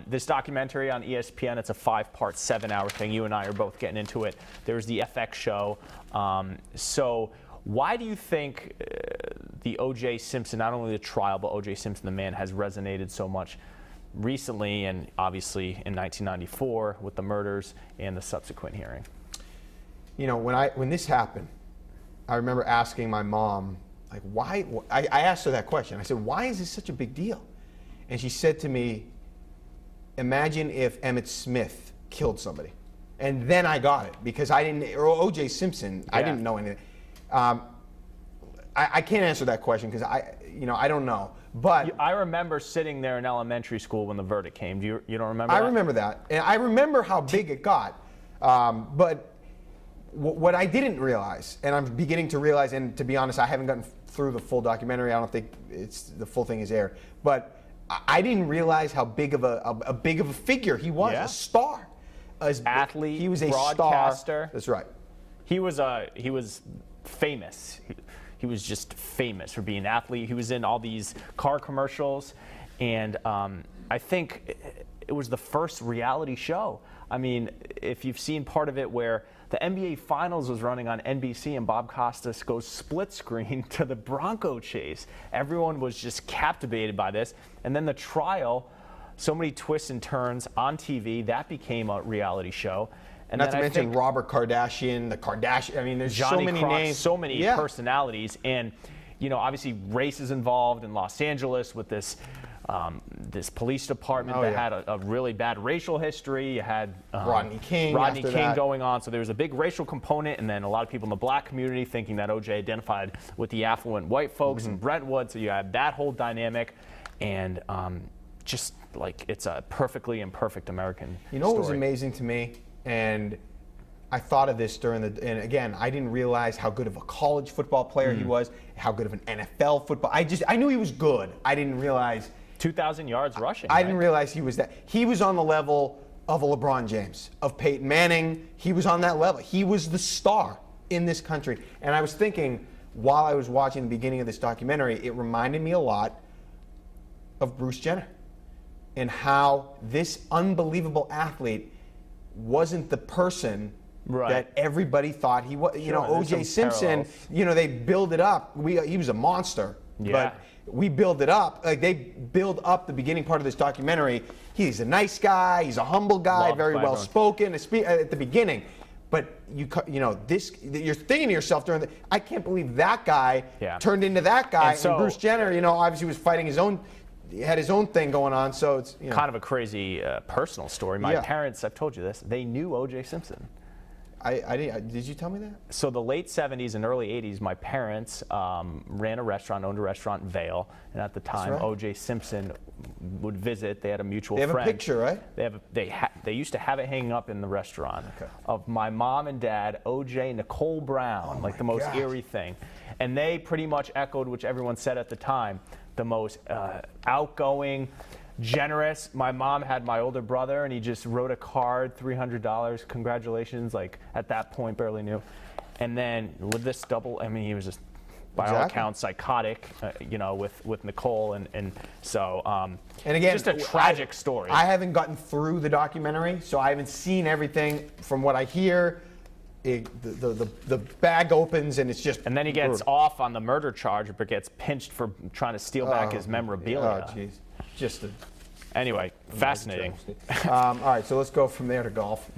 This documentary on ESPN, it's a 5-part, 7-hour thing. You and I are both getting into it. There's the FX show. So why do you think the OJ Simpson, not only the trial, but OJ Simpson, the man, has resonated so much recently and obviously in 1994 with the murders and the subsequent hearing? You know, when this happened, I remember asking my mom, like, why? I asked her that question. I said, why is this such a big deal? And she said to me, imagine if Emmett Smith killed somebody. And then I got it, because I didn't, or OJ Simpson, I didn't know anything. I can't answer that question because I don't know. But I remember sitting there in elementary school when the verdict came. You don't remember that? I remember that. And I remember how big it got. But what I didn't realize, and I'm beginning to realize, and to be honest, I haven't gotten through the full documentary. I don't think the full thing is aired. But I didn't realize how big of a figure he was, a star, athlete, he was a broadcaster. Star. That's right. He was famous. He was just famous for being an athlete. He was in all these car commercials, and I think it was the first reality show. I mean, if you've seen part of it where the NBA Finals was running on NBC and Bob Costas goes split screen to the Bronco chase. Everyone was just captivated by this. And then the trial, so many twists and turns on TV, that became a reality show. And not to mention Robert Kardashian, the Kardashian. I mean, there's Johnny so many Croc, names, so many personalities, and obviously race is involved in Los Angeles with this police department that had a really bad racial history. You had Rodney King going on, so there was a big racial component, and then a lot of people in the black community thinking that OJ identified with the affluent white folks in Brentwood. So you had that whole dynamic, and just like it's a perfectly imperfect American You know what was story. amazing to me? And I thought of this and again, I didn't realize how good of a college football player he was, how good of an NFL football. I knew he was good. I didn't realize 2,000 yards rushing. I didn't realize he was that. He was on the level of a LeBron James, of Peyton Manning. He was on that level. He was the star in this country. And I was thinking, while I was watching the beginning of this documentary, it reminded me a lot of Bruce Jenner and how this unbelievable athlete wasn't the person that everybody thought he was. You know, OJ Simpson, they build it up. He was a monster. But we build it up. Like, they build up the beginning part of this documentary. He's a nice guy. He's a humble guy, very well spoken at the beginning. But you're thinking to yourself during I can't believe that guy turned into that guy. And Bruce Jenner, obviously was fighting his own. He had his own thing going on, so it's kind of a crazy personal story. My parents, I've told you this, they knew OJ Simpson. Did you tell me that? So the late 70s and early 80s, my parents owned a restaurant in Vail, and at the time, OJ Simpson would visit. They had a mutual friend. They have a picture, right? They used to have it hanging up in the restaurant of my mom and dad, OJ, Nicole Brown, like the most eerie thing. And they pretty much echoed what everyone said at the time, the most outgoing, generous. My mom had my older brother, and he just wrote a card, $300, congratulations, like at that point barely knew. And then with this he was just by all accounts psychotic, with Nicole, and so and again, just a tragic story. I haven't gotten through the documentary, so I haven't seen everything. From what I hear, the bag opens and it's just and then he gets off on the murder charge, but gets pinched for trying to steal back his memorabilia. Oh, jeez. Anyway, fascinating. All right, so let's go from there to golf.